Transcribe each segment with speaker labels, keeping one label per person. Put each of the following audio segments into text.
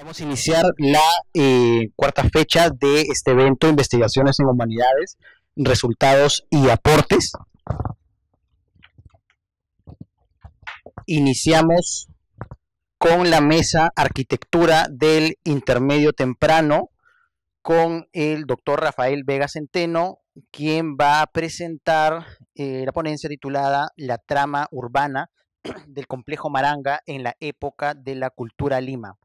Speaker 1: Vamos a iniciar la cuarta fecha de este evento, Investigaciones en Humanidades, Resultados y Aportes. Iniciamos con la mesa Arquitectura del Intermedio Temprano con el doctor Rafael Vega Centeno, quien va a presentar la ponencia titulada La trama urbana del complejo Maranga en la época de la cultura Lima.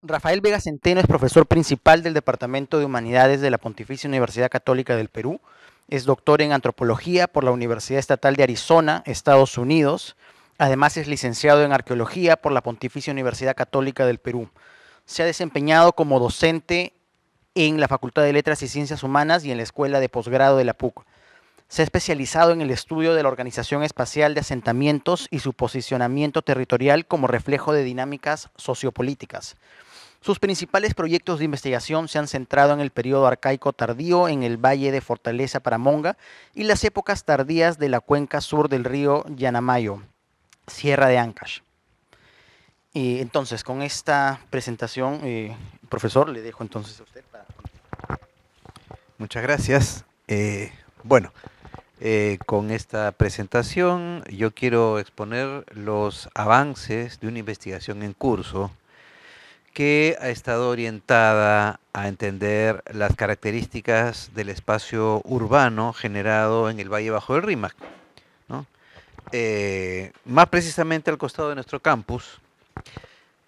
Speaker 1: Rafael Vega Centeno es profesor principal del Departamento de Humanidades de la Pontificia Universidad Católica del Perú. Es doctor en antropología por la Universidad Estatal de Arizona, Estados Unidos. Además es licenciado en arqueología por la Pontificia Universidad Católica del Perú. Se ha desempeñado como docente en la Facultad de Letras y Ciencias Humanas y en la Escuela de Posgrado de la PUC. Se ha especializado en el estudio de la organización espacial de asentamientos y su posicionamiento territorial como reflejo de dinámicas sociopolíticas. Sus principales proyectos de investigación se han centrado en el periodo arcaico tardío en el Valle de Fortaleza Paramonga y las épocas tardías de la cuenca sur del río Yanamayo, Sierra de Ancash. Entonces, con esta presentación, profesor, le dejo entonces a usted para...
Speaker 2: Muchas gracias. Bueno, con esta presentación yo quiero exponer los avances de una investigación en curso que ha estado orientada a entender las características del espacio urbano generado en el Valle Bajo del Rímac, ¿no? Más precisamente al costado de nuestro campus,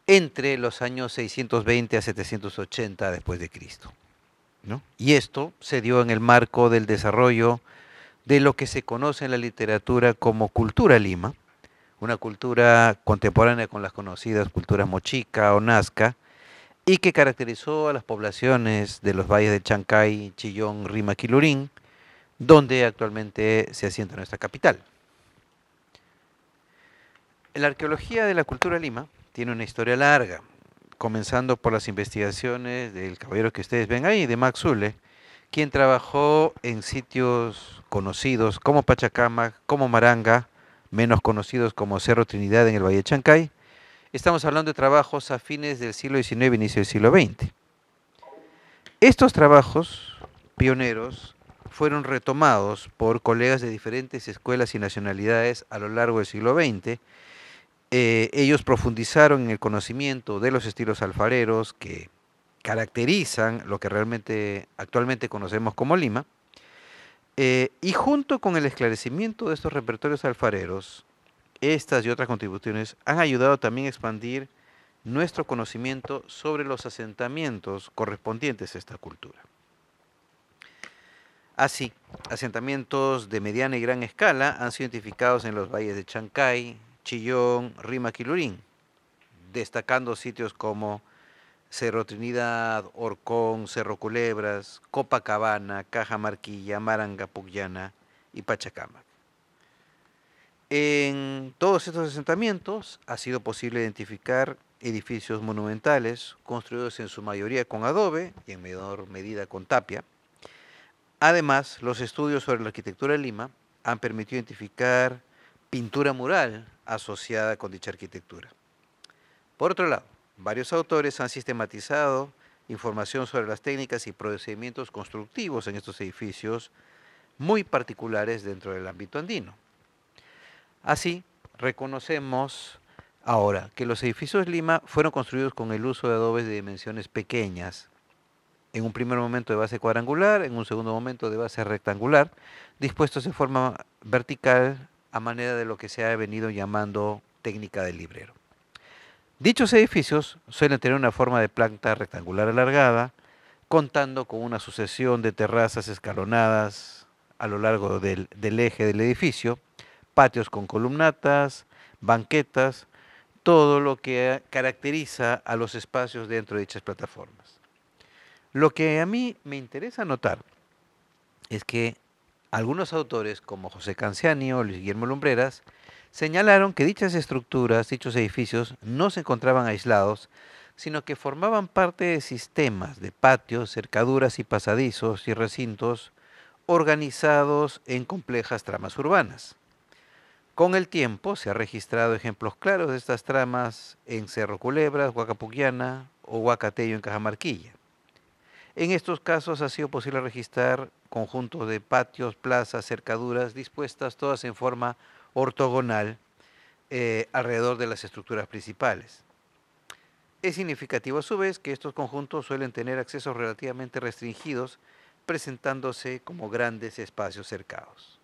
Speaker 2: entre los años 620 a 780 después de Cristo, ¿no? Y esto se dio en el marco del desarrollo de lo que se conoce en la literatura como cultura Lima, una cultura contemporánea con las conocidas culturas mochica o nazca, y que caracterizó a las poblaciones de los valles de Chancay, Chillón, Rímac y Lurín, donde actualmente se asienta nuestra capital. La arqueología de la cultura Lima tiene una historia larga, comenzando por las investigaciones del caballero que ustedes ven ahí, de Max Zule, quien trabajó en sitios conocidos como Pachacamac, como Maranga, menos conocidos como Cerro Trinidad en el Valle de Chancay. Estamos hablando de trabajos a fines del siglo XIX, inicio del siglo XX. Estos trabajos pioneros fueron retomados por colegas de diferentes escuelas y nacionalidades a lo largo del siglo XX. Ellos profundizaron en el conocimiento de los estilos alfareros que caracterizan lo que realmente actualmente conocemos como Lima, y junto con el esclarecimiento de estos repertorios alfareros, estas y otras contribuciones han ayudado también a expandir nuestro conocimiento sobre los asentamientos correspondientes a esta cultura. Así, asentamientos de mediana y gran escala han sido identificados en los valles de Chancay, Chillón, Rímac y Lurín, destacando sitios como Cerro Trinidad, Horcón, Cerro Culebras, Copacabana, Cajamarquilla, Maranga, Pucllana y Pachacamac. En todos estos asentamientos ha sido posible identificar edificios monumentales construidos en su mayoría con adobe y en menor medida con tapia. Además, los estudios sobre la arquitectura de Lima han permitido identificar pintura mural asociada con dicha arquitectura. Por otro lado, varios autores han sistematizado información sobre las técnicas y procedimientos constructivos en estos edificios muy particulares dentro del ámbito andino. Así, reconocemos ahora que los edificios Lima fueron construidos con el uso de adobes de dimensiones pequeñas, en un primer momento de base cuadrangular, en un segundo momento de base rectangular, dispuestos de forma vertical a manera de lo que se ha venido llamando técnica del librero. Dichos edificios suelen tener una forma de planta rectangular alargada, contando con una sucesión de terrazas escalonadas a lo largo del eje del edificio, patios con columnatas, banquetas, todo lo que caracteriza a los espacios dentro de dichas plataformas. Lo que a mí me interesa notar es que algunos autores, como José Canciani o Luis Guillermo Lumbreras, señalaron que dichas estructuras, dichos edificios, no se encontraban aislados, sino que formaban parte de sistemas de patios, cercaduras y pasadizos y recintos organizados en complejas tramas urbanas. Con el tiempo se han registrado ejemplos claros de estas tramas en Cerro Culebras, Huacapuquiana o Huacateyo en Cajamarquilla. En estos casos ha sido posible registrar conjuntos de patios, plazas, cercaduras dispuestas todas en forma ortogonal alrededor de las estructuras principales. Es significativo a su vez que estos conjuntos suelen tener accesos relativamente restringidos, presentándose como grandes espacios cercados.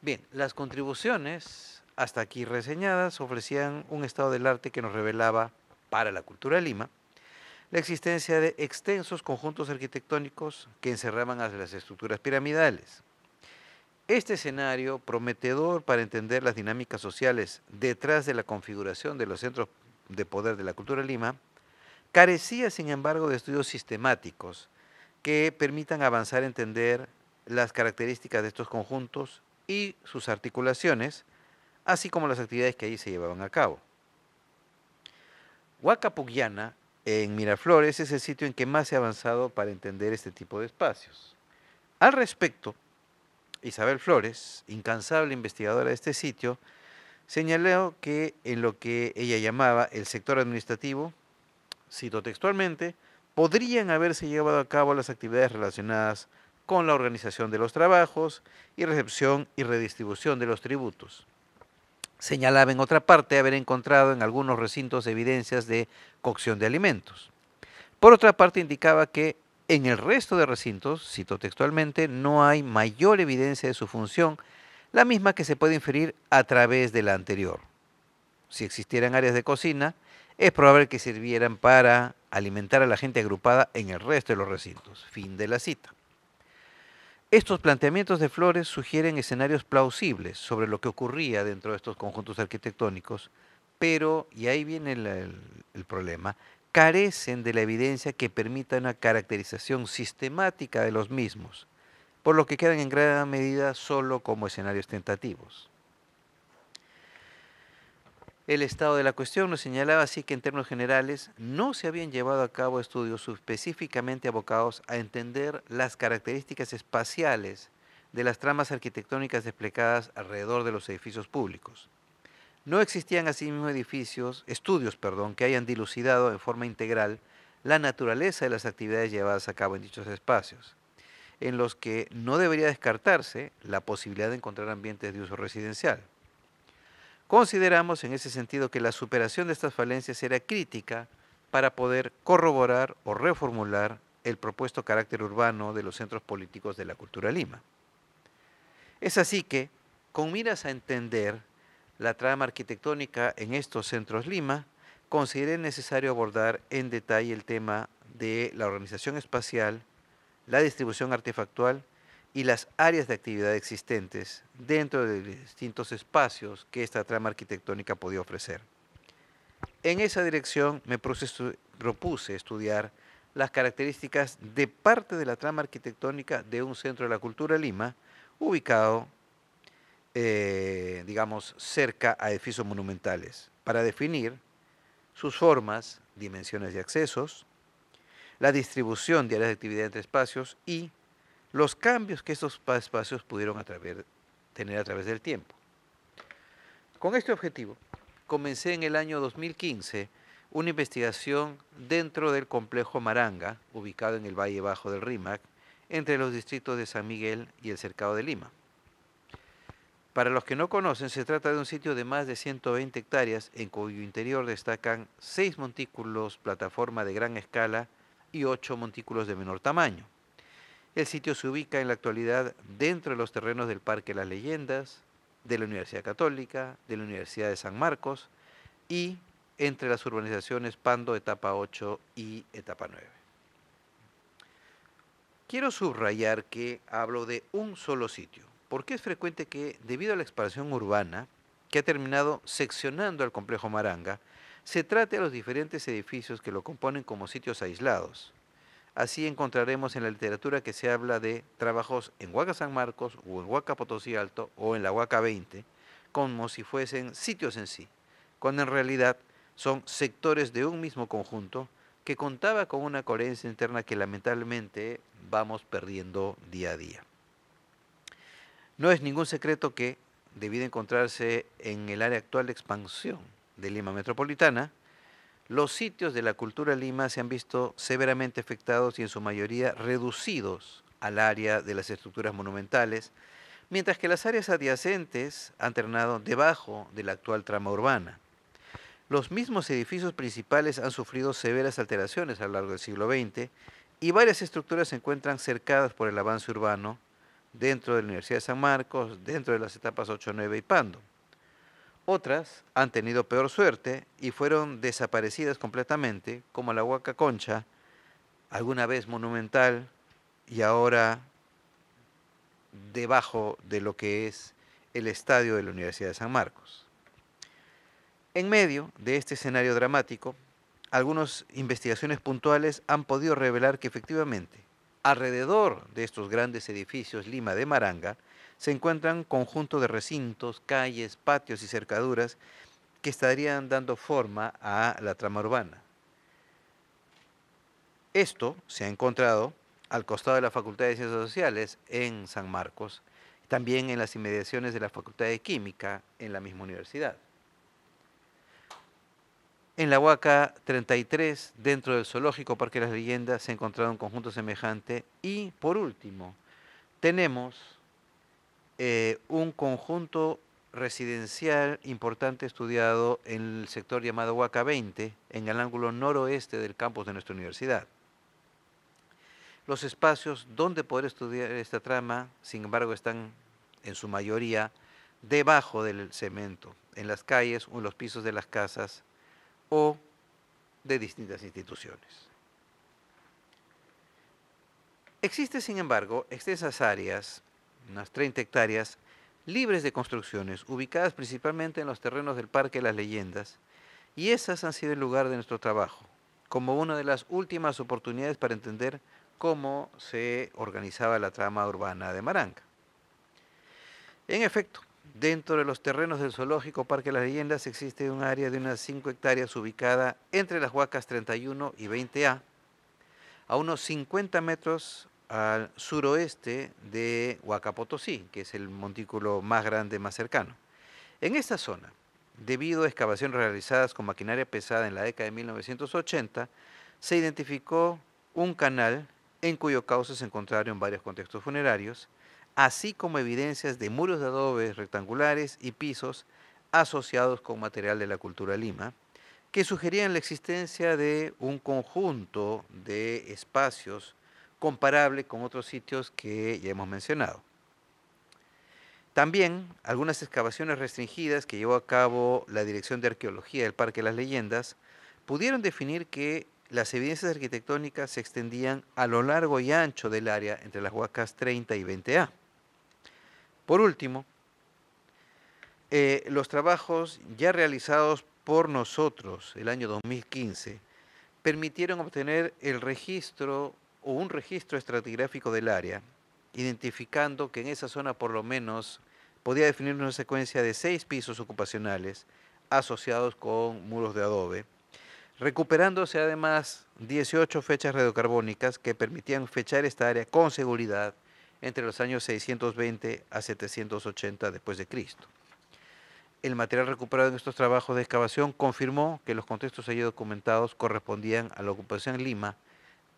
Speaker 2: Bien, las contribuciones hasta aquí reseñadas ofrecían un estado del arte que nos revelaba, para la cultura de Lima, la existencia de extensos conjuntos arquitectónicos que encerraban a las estructuras piramidales. Este escenario, prometedor para entender las dinámicas sociales detrás de la configuración de los centros de poder de la cultura de Lima, carecía, sin embargo, de estudios sistemáticos que permitan avanzar a entender las características de estos conjuntos y sus articulaciones, así como las actividades que allí se llevaban a cabo. Huacapuquiana, en Miraflores, es el sitio en que más se ha avanzado para entender este tipo de espacios. Al respecto, Isabel Flores, incansable investigadora de este sitio, señaló que en lo que ella llamaba el sector administrativo, cito textualmente, podrían haberse llevado a cabo las actividades relacionadas con la organización de los trabajos y recepción y redistribución de los tributos. Señalaba en otra parte haber encontrado en algunos recintos evidencias de cocción de alimentos. Por otra parte indicaba que en el resto de recintos, cito textualmente, no hay mayor evidencia de su función, la misma que se puede inferir a través de la anterior. Si existieran áreas de cocina, es probable que sirvieran para alimentar a la gente agrupada en el resto de los recintos. Fin de la cita. Estos planteamientos de Flores sugieren escenarios plausibles sobre lo que ocurría dentro de estos conjuntos arquitectónicos, pero, y ahí viene el problema, carecen de la evidencia que permita una caracterización sistemática de los mismos, por lo que quedan en gran medida solo como escenarios tentativos. El estado de la cuestión nos señalaba así que en términos generales no se habían llevado a cabo estudios específicamente abocados a entender las características espaciales de las tramas arquitectónicas desplegadas alrededor de los edificios públicos. No existían asimismo estudios que hayan dilucidado en forma integral la naturaleza de las actividades llevadas a cabo en dichos espacios, en los que no debería descartarse la posibilidad de encontrar ambientes de uso residencial. Consideramos en ese sentido que la superación de estas falencias era crítica para poder corroborar o reformular el propuesto carácter urbano de los centros políticos de la cultura Lima. Es así que, con miras a entender la trama arquitectónica en estos centros Lima, consideré necesario abordar en detalle el tema de la organización espacial, la distribución artefactual y las áreas de actividad existentes dentro de distintos espacios que esta trama arquitectónica podía ofrecer. En esa dirección me propuse estudiar las características de parte de la trama arquitectónica de un centro de la cultura Lima, ubicado, digamos, cerca a edificios monumentales, para definir sus formas, dimensiones y accesos, la distribución de áreas de actividad entre espacios y los cambios que estos espacios pudieron tener a través del tiempo. Con este objetivo, comencé en el año 2015 una investigación dentro del complejo Maranga, ubicado en el Valle Bajo del Rímac, entre los distritos de San Miguel y el Cercado de Lima. Para los que no conocen, se trata de un sitio de más de 120 hectáreas, en cuyo interior destacan 6 montículos plataforma de gran escala y 8 montículos de menor tamaño. El sitio se ubica en la actualidad dentro de los terrenos del Parque Las Leyendas, de la Universidad Católica, de la Universidad de San Marcos y entre las urbanizaciones Pando, etapa 8 y etapa 9. Quiero subrayar que hablo de un solo sitio, porque es frecuente que, debido a la expansión urbana, que ha terminado seccionando al complejo Maranga, se trate a los diferentes edificios que lo componen como sitios aislados. Así encontraremos en la literatura que se habla de trabajos en Huaca San Marcos o en Huaca Potosí Alto o en la Huaca 20, como si fuesen sitios en sí, cuando en realidad son sectores de un mismo conjunto que contaba con una coherencia interna que lamentablemente vamos perdiendo día a día. No es ningún secreto que, debido a encontrarse en el área actual de expansión de Lima metropolitana, los sitios de la cultura Lima se han visto severamente afectados y en su mayoría reducidos al área de las estructuras monumentales, mientras que las áreas adyacentes han terminado debajo de la actual trama urbana. Los mismos edificios principales han sufrido severas alteraciones a lo largo del siglo XX y varias estructuras se encuentran cercadas por el avance urbano dentro de la Universidad de San Marcos, dentro de las etapas 8, 9 y Pando. Otras han tenido peor suerte y fueron desaparecidas completamente, como la Huaca Concha, alguna vez monumental y ahora debajo de lo que es el estadio de la Universidad de San Marcos. En medio de este escenario dramático, algunas investigaciones puntuales han podido revelar que efectivamente, alrededor de estos grandes edificios Lima de Maranga, se encuentran conjuntos de recintos, calles, patios y cercaduras que estarían dando forma a la trama urbana. Esto se ha encontrado al costado de la Facultad de Ciencias Sociales en San Marcos, también en las inmediaciones de la Facultad de Química en la misma universidad. En la Huaca 33, dentro del Zoológico Parque de las Leyendas, se ha encontrado un conjunto semejante. Y, por último, tenemos un conjunto residencial importante estudiado en el sector llamado Huaca 20, en el ángulo noroeste del campus de nuestra universidad. Los espacios donde poder estudiar esta trama, sin embargo, están en su mayoría debajo del cemento, en las calles o en los pisos de las casas o de distintas instituciones. Existen, sin embargo, extensas áreas, unas 30 hectáreas, libres de construcciones, ubicadas principalmente en los terrenos del Parque de las Leyendas, y esas han sido el lugar de nuestro trabajo, como una de las últimas oportunidades para entender cómo se organizaba la trama urbana de Maranga. En efecto, dentro de los terrenos del Zoológico Parque de las Leyendas existe un área de unas 5 hectáreas ubicada entre las Huacas 31 y 20A, a unos 50 metros al suroeste de Huaca Potosí, que es el montículo más grande, más cercano. En esta zona, debido a excavaciones realizadas con maquinaria pesada en la década de 1980, se identificó un canal en cuyo cauce se encontraron varios contextos funerarios, así como evidencias de muros de adobe rectangulares y pisos asociados con material de la cultura Lima, que sugerían la existencia de un conjunto de espacios comparable con otros sitios que ya hemos mencionado. También algunas excavaciones restringidas que llevó a cabo la Dirección de Arqueología del Parque de las Leyendas pudieron definir que las evidencias arquitectónicas se extendían a lo largo y ancho del área entre las Huacas 30 y 20A. Por último, los trabajos ya realizados por nosotros el año 2015 permitieron obtener el registro o un registro estratigráfico del área, identificando que en esa zona por lo menos podía definir una secuencia de 6 pisos ocupacionales asociados con muros de adobe, recuperándose además 18 fechas radiocarbónicas que permitían fechar esta área con seguridad entre los años 620 a 780 después de Cristo. El material recuperado en estos trabajos de excavación confirmó que los contextos allí documentados correspondían a la ocupación Lima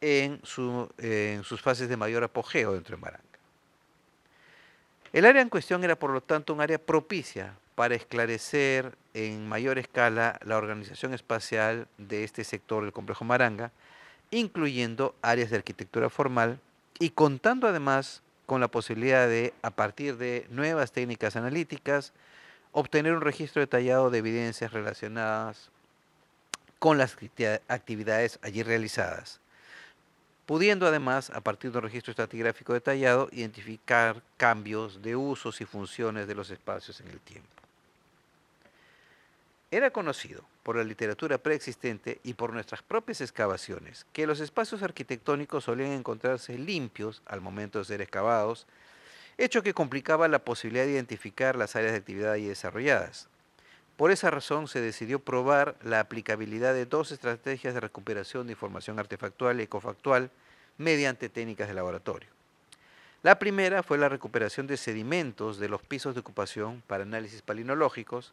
Speaker 2: en sus fases de mayor apogeo dentro de Maranga. El área en cuestión era, por lo tanto, un área propicia para esclarecer en mayor escala la organización espacial de este sector del complejo Maranga, incluyendo áreas de arquitectura formal y contando además con la posibilidad de, a partir de nuevas técnicas analíticas, obtener un registro detallado de evidencias relacionadas con las actividades allí realizadas, pudiendo además, a partir de un registro estratigráfico detallado, identificar cambios de usos y funciones de los espacios en el tiempo. Era conocido por la literatura preexistente y por nuestras propias excavaciones que los espacios arquitectónicos solían encontrarse limpios al momento de ser excavados, hecho que complicaba la posibilidad de identificar las áreas de actividad allí desarrolladas. Por esa razón se decidió probar la aplicabilidad de 2 estrategias de recuperación de información artefactual y ecofactual mediante técnicas de laboratorio. La primera fue la recuperación de sedimentos de los pisos de ocupación para análisis palinológicos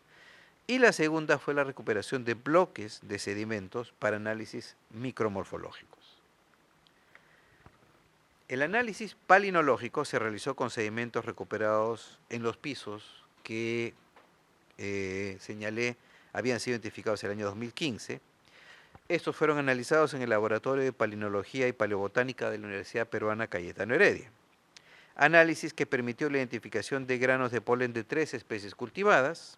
Speaker 2: y la segunda fue la recuperación de bloques de sedimentos para análisis micromorfológicos. El análisis palinológico se realizó con sedimentos recuperados en los pisos que señalé habían sido identificados en el año 2015. Estos fueron analizados en el Laboratorio de Palinología y Paleobotánica de la Universidad Peruana Cayetano Heredia. Análisis que permitió la identificación de granos de polen de 3 especies cultivadas,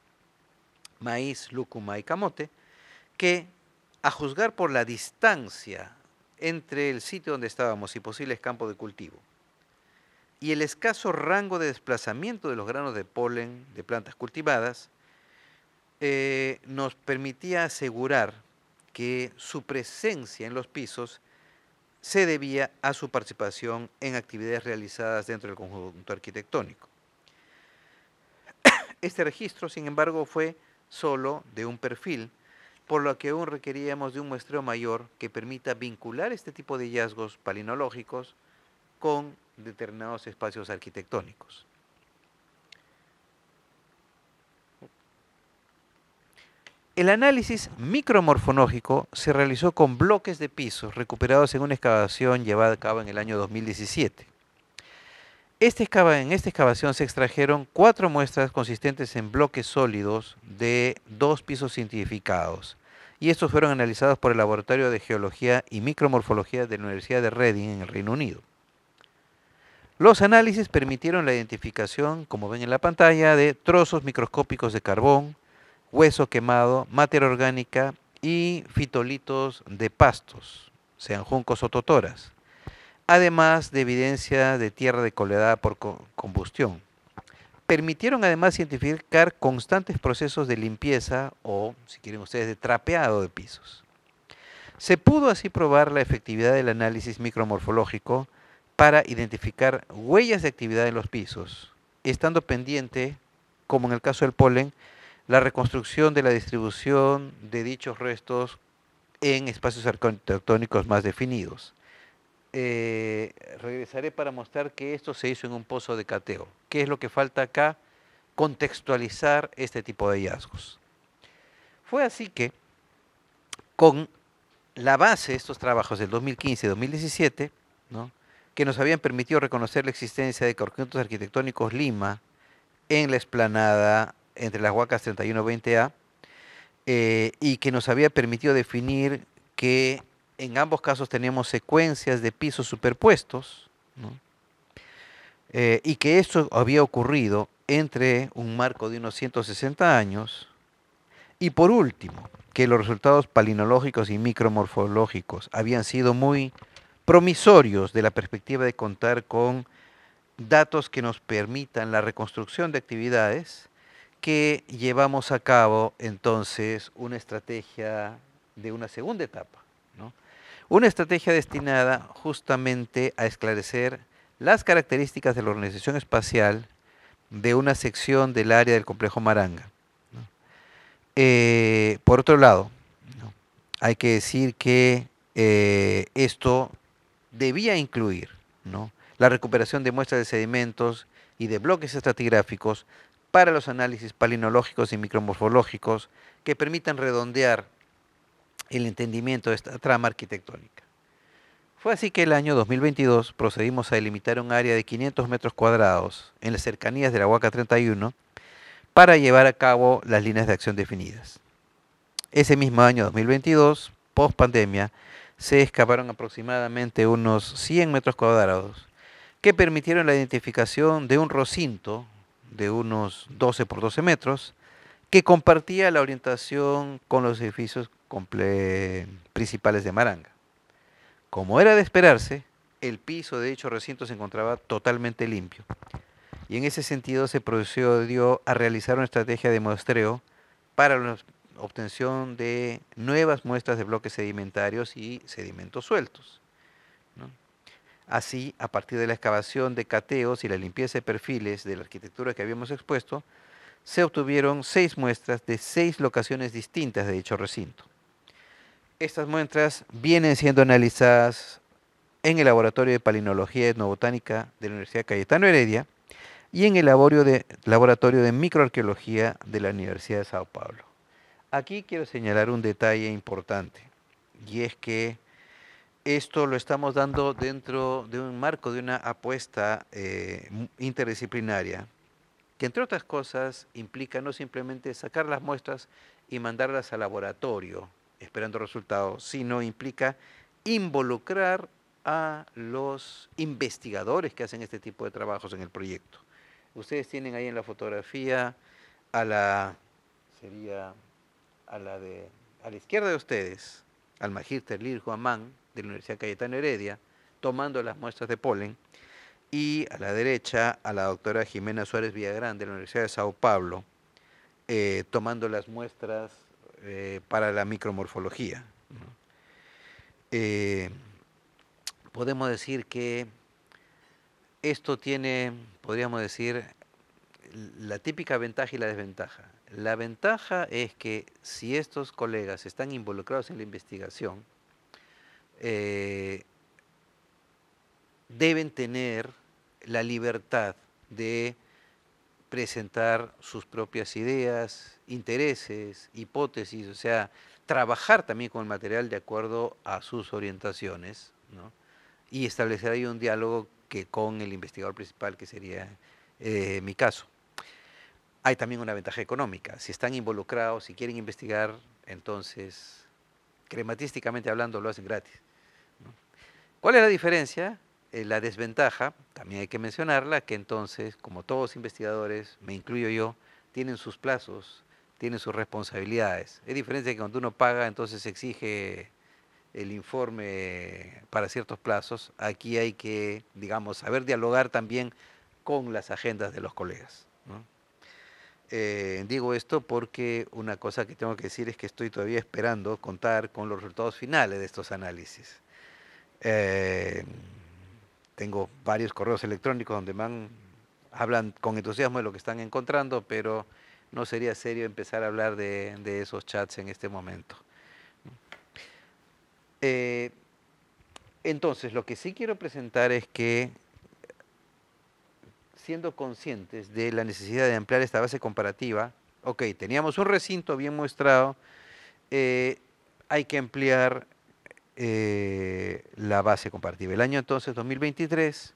Speaker 2: maíz, lúcuma y camote, que, a juzgar por la distancia entre el sitio donde estábamos y posibles campos de cultivo, y el escaso rango de desplazamiento de los granos de polen de plantas cultivadas, nos permitía asegurar que su presencia en los pisos se debía a su participación en actividades realizadas dentro del conjunto arquitectónico. Este registro, sin embargo, fue solo de un perfil, por lo que aún requeríamos de un muestreo mayor que permita vincular este tipo de hallazgos palinológicos con determinados espacios arquitectónicos. El análisis micromorfológico se realizó con bloques de pisos recuperados en una excavación llevada a cabo en el año 2017. En esta excavación se extrajeron 4 muestras consistentes en bloques sólidos de 2 pisos identificados, y estos fueron analizados por el Laboratorio de Geología y Micromorfología de la Universidad de Reading en el Reino Unido. Los análisis permitieron la identificación, como ven en la pantalla, de trozos microscópicos de carbón, hueso quemado, materia orgánica y fitolitos de pastos, sean juncos o totoras, además de evidencia de tierra decoledada por combustión. Permitieron además identificar constantes procesos de limpieza o, si quieren ustedes, de trapeado de pisos. Se pudo así probar la efectividad del análisis micromorfológico para identificar huellas de actividad en los pisos, estando pendiente, como en el caso del polen, la reconstrucción de la distribución de dichos restos en espacios arquitectónicos más definidos. Regresaré para mostrar que esto se hizo en un pozo de cateo. ¿Qué es lo que falta acá? Contextualizar este tipo de hallazgos. Fue así que, con la base de estos trabajos del 2015 y 2017, ¿no?, que nos habían permitido reconocer la existencia de conjuntos arquitectónicos Lima en la explanada entre las Huacas 31-20A, y que nos había permitido definir que en ambos casos teníamos secuencias de pisos superpuestos, ¿no?, y que esto había ocurrido entre un marco de unos 160 años, y por último, que los resultados palinológicos y micromorfológicos habían sido muy promisorios de la perspectiva de contar con datos que nos permitan la reconstrucción de actividades, que llevamos a cabo entonces una estrategia de una segunda etapa, ¿no? Una estrategia destinada justamente a esclarecer las características de la organización espacial de una sección del área del complejo Maranga, ¿no? Por otro lado, ¿no?, hay que decir que esto debía incluir, ¿no?, la recuperación de muestras de sedimentos y de bloques estratigráficos para los análisis palinológicos y micromorfológicos que permitan redondear el entendimiento de esta trama arquitectónica. Fue así que el año 2022 procedimos a delimitar un área de 500 metros cuadrados en las cercanías de la Huaca 31 para llevar a cabo las líneas de acción definidas. Ese mismo año 2022, post pandemia, se excavaron aproximadamente unos 100 metros cuadrados que permitieron la identificación de un recinto de unos 12 por 12 metros que compartía la orientación con los edificios principales de Maranga. Como era de esperarse, el piso de dicho recinto se encontraba totalmente limpio, y en ese sentido se procedió a realizar una estrategia de muestreo para la obtención de nuevas muestras de bloques sedimentarios y sedimentos sueltos, ¿no? Así, a partir de la excavación de cateos y la limpieza de perfiles de la arquitectura que habíamos expuesto, se obtuvieron 6 muestras de 6 locaciones distintas de dicho recinto. Estas muestras vienen siendo analizadas en el Laboratorio de Palinología y Etnobotánica de la Universidad Cayetano Heredia y en el Laboratorio de Microarqueología de la Universidad de Sao Paulo. Aquí quiero señalar un detalle importante, y es que esto lo estamos dando dentro de un marco de una apuesta interdisciplinaria, que entre otras cosas implica no simplemente sacar las muestras y mandarlas al laboratorio esperando resultados, sino implica involucrar a los investigadores que hacen este tipo de trabajos en el proyecto. Ustedes tienen ahí en la fotografía a la, sería a la izquierda de ustedes, al magíster Lirjo Amán, de la Universidad Cayetano Heredia, tomando las muestras de polen, y a la derecha a la doctora Jimena Suárez Villagrán, de la Universidad de Sao Paulo, tomando las muestras para la micromorfología, ¿no? Eh, Podemos decir que esto tiene, podríamos decir, la típica ventaja y la desventaja. La ventaja es que si estos colegas están involucrados en la investigación, eh, deben tener la libertad de presentar sus propias ideas, intereses, hipótesis, o sea, trabajar también con el material de acuerdo a sus orientaciones, ¿no? Y establecer ahí un diálogo que con el investigador principal, que sería mi caso. Hay también una ventaja económica. Si están involucrados, si quieren investigar, entonces, crematísticamente hablando, lo hacen gratis, ¿no? ¿Cuál es la diferencia? La desventaja, también hay que mencionarla, que entonces, como todos investigadores, me incluyo yo, tienen sus plazos, tienen sus responsabilidades. Es diferente que cuando uno paga, entonces exige el informe para ciertos plazos. Aquí hay que, digamos, saber dialogar también con las agendas de los colegas, ¿no? Digo esto porque una cosa que tengo que decir es que estoy todavía esperando contar con los resultados finales de estos análisis. Eh, Tengo varios correos electrónicos donde hablan con entusiasmo de lo que están encontrando, pero no sería serio empezar a hablar de esos chats en este momento. Eh, entonces, lo que sí quiero presentar es que, siendo conscientes de la necesidad de ampliar esta base comparativa, ok, teníamos un recinto bien muestrado, eh, hay que ampliar la base comparativa. El año entonces 2023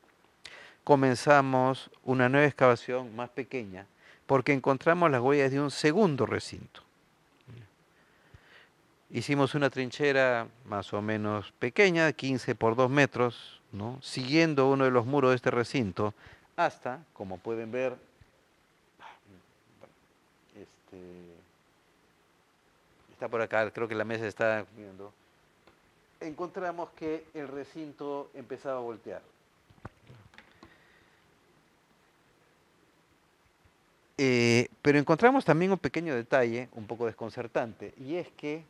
Speaker 2: comenzamos una nueva excavación más pequeña porque encontramos las huellas de un segundo recinto. Hicimos una trinchera más o menos pequeña, 15 por 2 metros, ¿no? Siguiendo uno de los muros de este recinto hasta, como pueden ver, este, está por acá, creo que la mesa está viendo, encontramos que el recinto empezaba a voltear. Pero encontramos también un pequeño detalle, un poco desconcertante, y es que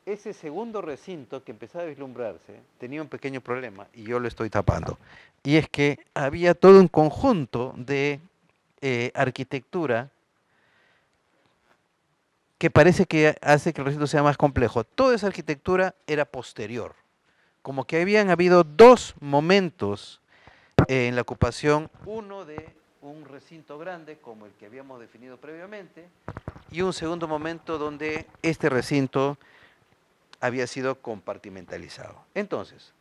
Speaker 2: ese segundo recinto que empezaba a vislumbrarse tenía un pequeño problema, y yo lo estoy tapando. Y es que había todo un conjunto de arquitectura que parece que hace que el recinto sea más complejo. Toda esa arquitectura era posterior, como que habían habido dos momentos en la ocupación, uno de un recinto grande como el que habíamos definido previamente, y un segundo momento donde este recinto había sido compartimentalizado. Entonces,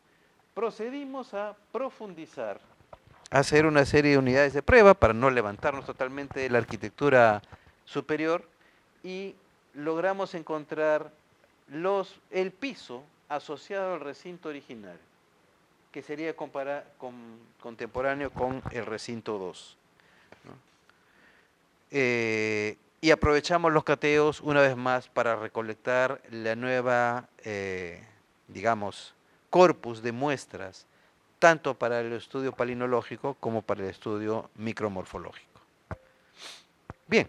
Speaker 2: procedimos a profundizar, a hacer una serie de unidades de prueba para no levantarnos totalmente de la arquitectura superior, y logramos encontrar el piso asociado al recinto original, que sería contemporáneo con el recinto 2, ¿no? Y aprovechamos los cateos una vez más para recolectar la nueva, digamos, corpus de muestras, tanto para el estudio palinológico como para el estudio micromorfológico. Bien,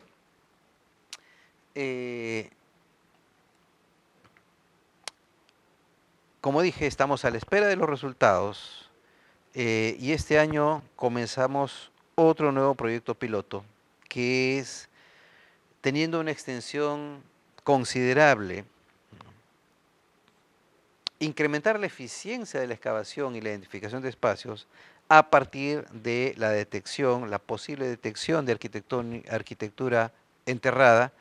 Speaker 2: como dije, estamos a la espera de los resultados, y este año comenzamos otro nuevo proyecto piloto, que es, teniendo una extensión considerable, incrementar la eficiencia de la excavación y la identificación de espacios a partir de la detección, la posible detección de arquitectura enterrada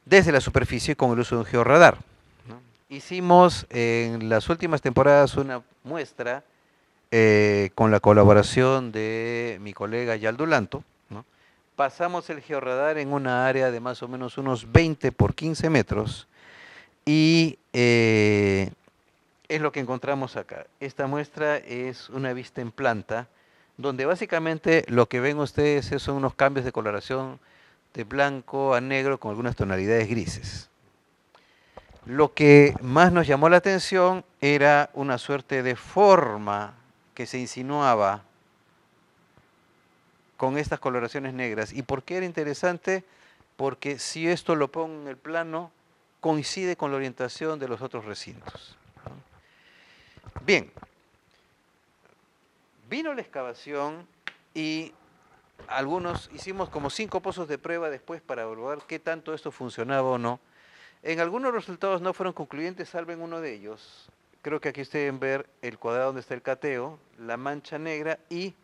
Speaker 2: desde la superficie con el uso de un georradar, ¿no? Hicimos en las últimas temporadas una muestra con la colaboración de mi colega Yaldulanto, ¿no? Pasamos el georradar en una área de más o menos unos 20 por 15 metros y es lo que encontramos acá. Esta muestra es una vista en planta, donde básicamente lo que ven ustedes son unos cambios de coloración de blanco a negro con algunas tonalidades grises. Lo que más nos llamó la atención era una suerte de forma que se insinuaba con estas coloraciones negras. ¿Y por qué era interesante? Porque si esto lo pongo en el plano, coincide con la orientación de los otros recintos, ¿no? Bien, vino la excavación y algunos hicimos como 5 pozos de prueba después para evaluar qué tanto esto funcionaba o no. En algunos resultados no fueron concluyentes, salvo en uno de ellos. Creo que aquí ustedes deben ver el cuadrado donde está el cateo, la mancha negra y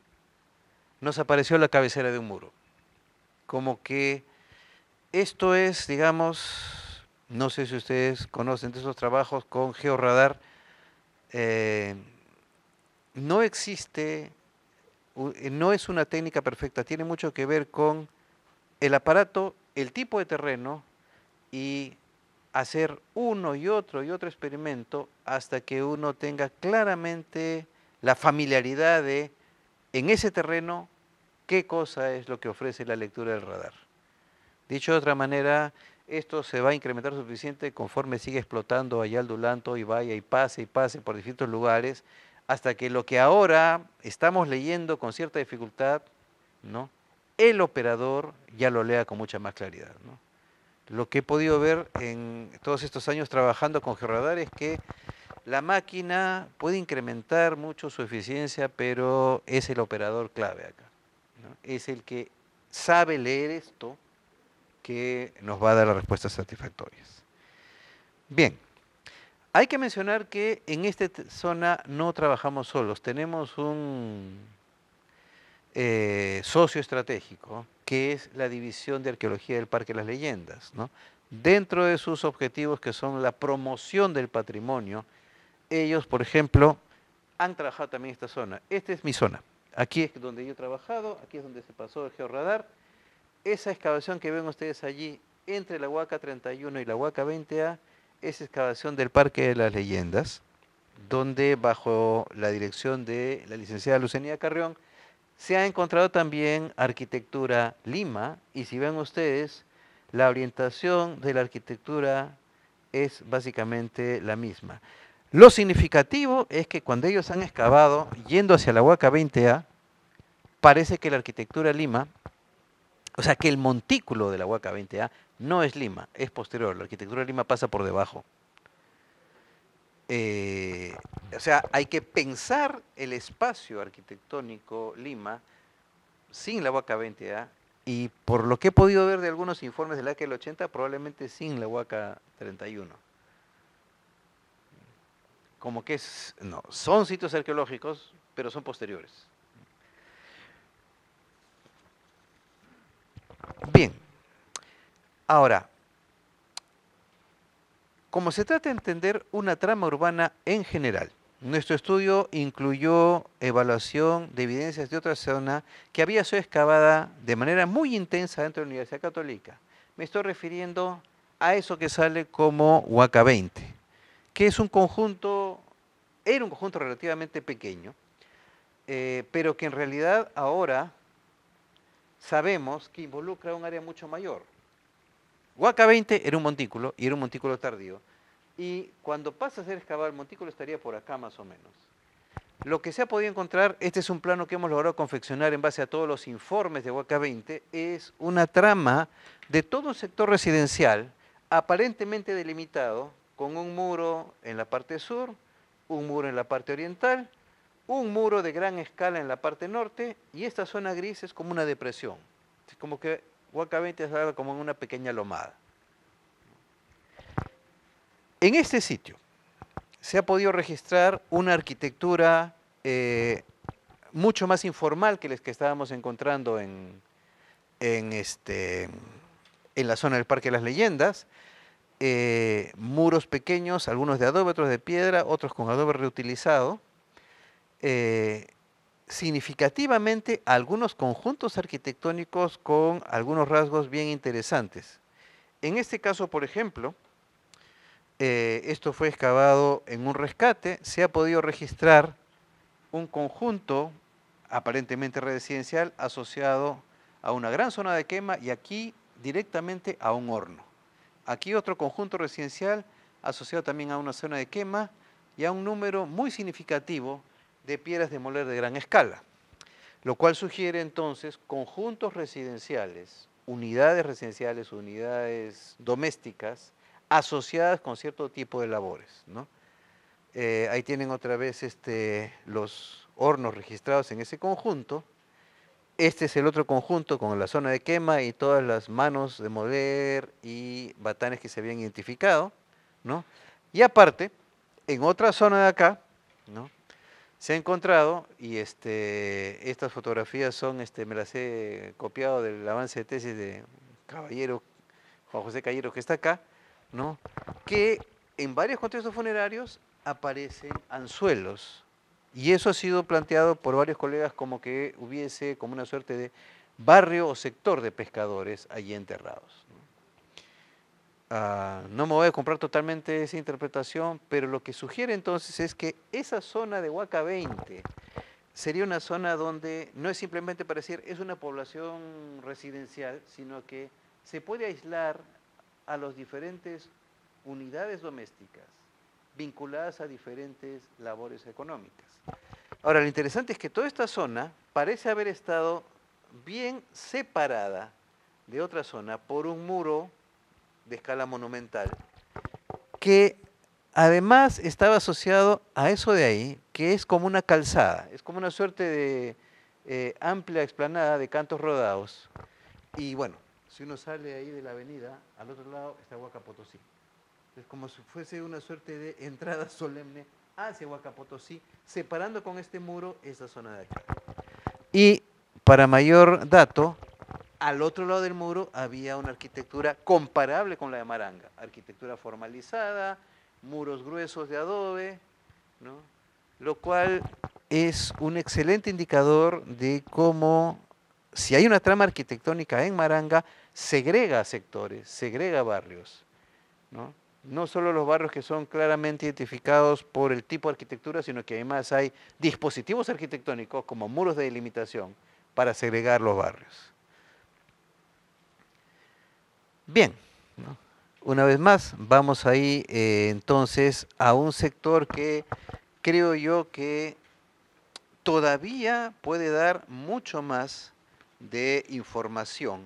Speaker 2: nos apareció la cabecera de un muro. Como que esto es, digamos, no sé si ustedes conocen de esos trabajos con georradar, no existe, no es una técnica perfecta, tiene mucho que ver con el aparato, el tipo de terreno y hacer uno y otro experimento hasta que uno tenga claramente la familiaridad de en ese terreno qué cosa es lo que ofrece la lectura del radar. Dicho de otra manera, esto se va a incrementar suficiente conforme siga explotando allá el Dulanto y vaya y pase por distintos lugares, hasta que lo que ahora estamos leyendo con cierta dificultad, ¿no?, el operador ya lo lea con mucha más claridad, ¿no? Lo que he podido ver en todos estos años trabajando con georradar es que la máquina puede incrementar mucho su eficiencia, pero es el operador clave acá, ¿no? Es el que sabe leer esto que nos va a dar las respuestas satisfactorias. Bien, hay que mencionar que en esta zona no trabajamos solos, tenemos un socio estratégico, que es la División de Arqueología del Parque de las Leyendas, ¿no? Dentro de sus objetivos, que son la promoción del patrimonio, ellos, por ejemplo, han trabajado también en esta zona. Esta es mi zona. Aquí es donde yo he trabajado, aquí es donde se pasó el georradar. Esa excavación que ven ustedes allí, entre la Huaca 31 y la Huaca 20A, es excavación del Parque de las Leyendas, donde bajo la dirección de la licenciada Lucenía Carrión, se ha encontrado también arquitectura Lima, y si ven ustedes, la orientación de la arquitectura es básicamente la misma. Lo significativo es que cuando ellos han excavado, yendo hacia la Huaca 20A, parece que la arquitectura Lima, o sea que el montículo de la Huaca 20A no es Lima, es posterior, la arquitectura Lima pasa por debajo. O sea, hay que pensar el espacio arquitectónico Lima sin la Huaca 20A y por lo que he podido ver de algunos informes de la década del 80, probablemente sin la Huaca 31. Como que no, son sitios arqueológicos, pero son posteriores. Bien, ahora, como se trata de entender una trama urbana en general, nuestro estudio incluyó evaluación de evidencias de otra zona que había sido excavada de manera muy intensa dentro de la Universidad Católica. Me estoy refiriendo a eso que sale como Huaca 20, que es un conjunto, era un conjunto relativamente pequeño, pero que en realidad ahora sabemos que involucra un área mucho mayor. Huaca 20 era un montículo, y era un montículo tardío, y cuando pasa a ser excavado el montículo estaría por acá más o menos. Lo que se ha podido encontrar, este es un plano que hemos logrado confeccionar en base a todos los informes de Huaca 20, es una trama de todo un sector residencial aparentemente delimitado, con un muro en la parte sur, un muro en la parte oriental, un muro de gran escala en la parte norte, y esta zona gris es como una depresión. Es como que Huaca 20 es algo como una pequeña lomada. En este sitio se ha podido registrar una arquitectura mucho más informal que las que estábamos encontrando en, en la zona del Parque de las Leyendas. Muros pequeños, algunos de adobe, otros de piedra, otros con adobe reutilizado. Significativamente algunos conjuntos arquitectónicos con algunos rasgos bien interesantes. En este caso, por ejemplo, esto fue excavado en un rescate, se ha podido registrar un conjunto aparentemente residencial asociado a una gran zona de quema y aquí directamente a un horno. Aquí otro conjunto residencial asociado también a una zona de quema y a un número muy significativo de piedras de moler de gran escala, lo cual sugiere entonces conjuntos residenciales, unidades domésticas asociadas con cierto tipo de labores, ¿no? Ahí tienen otra vez los hornos registrados en ese conjunto. Este es el otro conjunto con la zona de quema y todas las manos de moler y batanes que se habían identificado, ¿no? Y aparte, en otra zona de acá, ¿no?, se ha encontrado, y estas fotografías son, me las he copiado del avance de tesis de caballero, Juan José Caballero, que está acá, ¿no?, que en varios contextos funerarios aparecen anzuelos. Y eso ha sido planteado por varios colegas como que hubiese como una suerte de barrio o sector de pescadores allí enterrados, ¿no? No me voy a comprar totalmente esa interpretación, pero lo que sugiere entonces es que esa zona de Huaca 20 sería una zona donde no es simplemente para decir es una población residencial, sino que se puede aislar a las diferentes unidades domésticas vinculadas a diferentes labores económicas. Ahora, lo interesante es que toda esta zona parece haber estado bien separada de otra zona por un muro de escala monumental, que además estaba asociado a eso de ahí, que es como una calzada, es como una suerte de amplia explanada de cantos rodados. Y bueno, si uno sale ahí de la avenida, al otro lado está Huaca Potosí. Es como si fuese una suerte de entrada solemne hacia Huaca Potosí, separando con este muro esa zona de acá. Y para mayor dato, al otro lado del muro había una arquitectura comparable con la de Maranga, arquitectura formalizada, muros gruesos de adobe, ¿no?, lo cual es un excelente indicador de cómo, si hay una trama arquitectónica en Maranga, segrega sectores, segrega barrios, ¿no? No solo los barrios que son claramente identificados por el tipo de arquitectura, sino que además hay dispositivos arquitectónicos como muros de delimitación para segregar los barrios. Bien, ¿no?, una vez más vamos ahí entonces a un sector que creo yo que todavía puede dar mucho más de información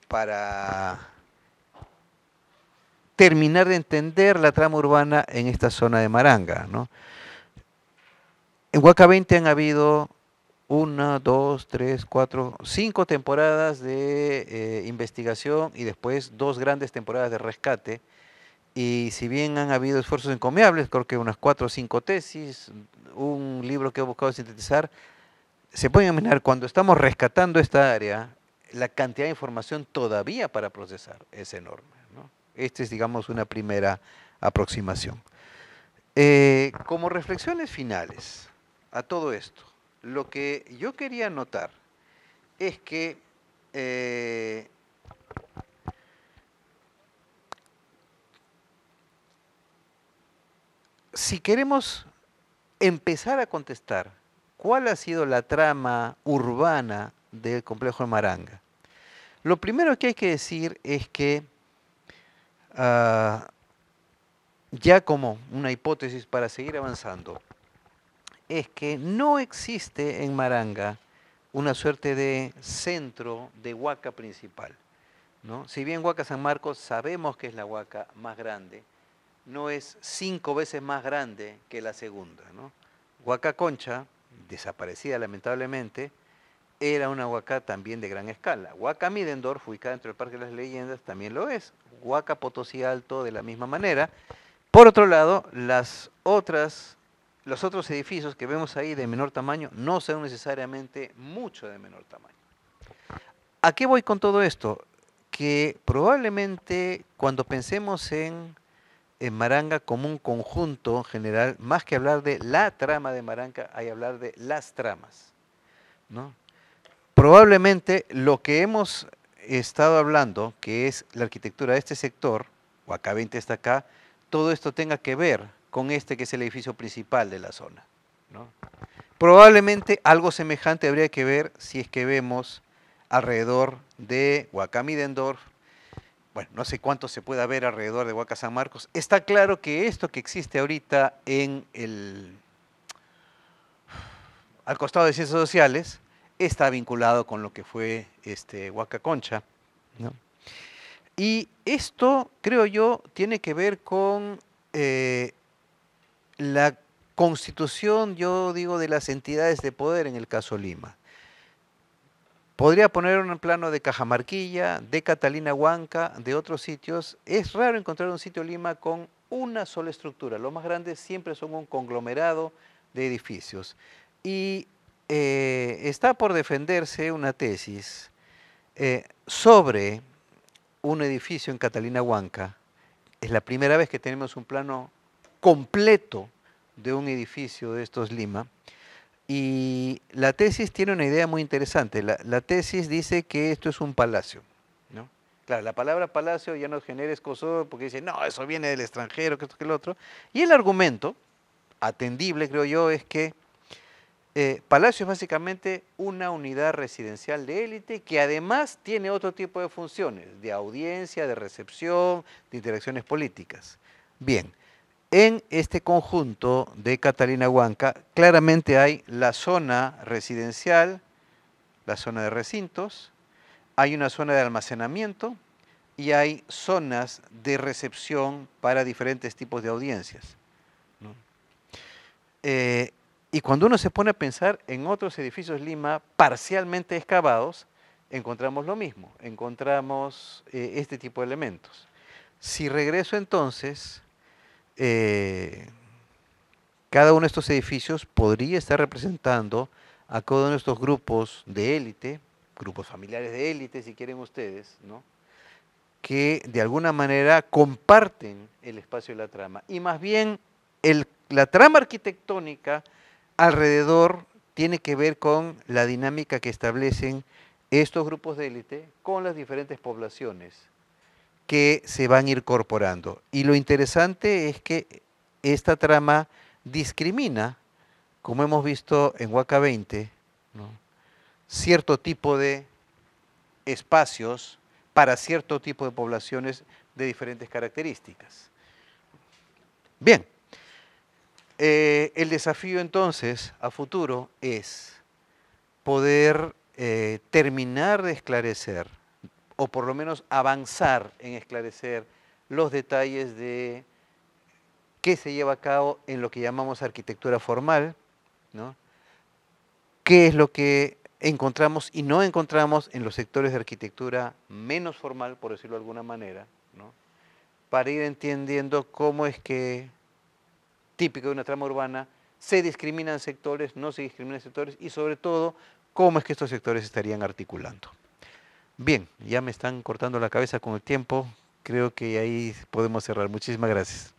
Speaker 2: para terminar de entender la trama urbana en esta zona de Maranga, ¿no? En Huaca 20 han habido 1, 2, 3, 4, 5 temporadas de investigación y después 2 grandes temporadas de rescate. Y si bien han habido esfuerzos encomiables, creo que unas 4 o 5 tesis, un libro que he buscado sintetizar, se pueden imaginar, cuando estamos rescatando esta área, la cantidad de información todavía para procesar es enorme, ¿no? Esta es, digamos, una primera aproximación. Como reflexiones finales a todo esto, lo que yo quería notar es que si queremos empezar a contestar cuál ha sido la trama urbana del complejo de Maranga, lo primero que hay que decir es que ya como una hipótesis para seguir avanzando, es que no existe en Maranga una suerte de centro de huaca principal, ¿no? Si bien Huaca San Marcos sabemos que es la huaca más grande, no es 5 veces más grande que la segunda, ¿no? Huaca Concha, desaparecida lamentablemente, era una huaca también de gran escala. Huaca Middendorf, ubicada dentro del Parque de las Leyendas, también lo es. Huaca Potosí Alto de la misma manera. Por otro lado, los otros edificios que vemos ahí de menor tamaño no son necesariamente mucho de menor tamaño. ¿A qué voy con todo esto? Que probablemente cuando pensemos en Maranga como un conjunto general, más que hablar de la trama de Maranga, hay que hablar de las tramas, ¿no? Probablemente lo que hemos estado hablando, que es la arquitectura de este sector, Huaca 20 está acá, todo esto tenga que ver con este que es el edificio principal de la zona, ¿no? Probablemente algo semejante habría que ver si es que vemos alrededor de Huaca Middendorf. Bueno, no sé cuánto se pueda ver alrededor de Huaca San Marcos. Está claro que esto que existe ahorita al costado de Ciencias Sociales está vinculado con lo que fue Huaca Concha, ¿no? Y esto, creo yo, tiene que ver con la constitución, yo digo, de las entidades de poder en el caso Lima. Podría poner un plano de Cajamarquilla, de Catalina Huanca, de otros sitios. Es raro encontrar un sitio Lima con una sola estructura. Los más grandes siempre son un conglomerado de edificios. Y está por defenderse una tesis sobre un edificio en Catalina Huanca. Es la primera vez que tenemos un plano completo de un edificio de estos Lima. Y la tesis tiene una idea muy interesante. La tesis dice que esto es un palacio, ¿no? Claro, la palabra palacio ya nos genera escozor porque dice, no, eso viene del extranjero, que esto, que el otro. Y el argumento, atendible creo yo, es que palacio es básicamente una unidad residencial de élite que además tiene otro tipo de funciones, de audiencia, de recepción, de interacciones políticas. Bien. En este conjunto de Catalina Huanca, claramente hay la zona residencial, la zona de recintos, hay una zona de almacenamiento y hay zonas de recepción para diferentes tipos de audiencias, ¿no? Y cuando uno se pone a pensar en otros edificios Lima parcialmente excavados, encontramos lo mismo, encontramos este tipo de elementos. Si regreso entonces cada uno de estos edificios podría estar representando a cada uno de estos grupos de élite, grupos familiares de élite, si quieren ustedes, ¿no? Que de alguna manera comparten el espacio de la trama. Y más bien, la trama arquitectónica alrededor tiene que ver con la dinámica que establecen estos grupos de élite con las diferentes poblaciones que se van incorporando. Y lo interesante es que esta trama discrimina, como hemos visto en Huaca 20, ¿no?, cierto tipo de espacios para cierto tipo de poblaciones de diferentes características. Bien, el desafío entonces a futuro es poder terminar de esclarecer, o por lo menos avanzar en esclarecer los detalles de qué se lleva a cabo en lo que llamamos arquitectura formal, ¿no? Qué es lo que encontramos y no encontramos en los sectores de arquitectura menos formal, por decirlo de alguna manera, ¿no?, para ir entendiendo cómo es que, típico de una trama urbana, se discriminan sectores, no se discriminan sectores y sobre todo, cómo es que estos sectores estarían articulando. Bien, ya me están cortando la cabeza con el tiempo, creo que ahí podemos cerrar. Muchísimas gracias.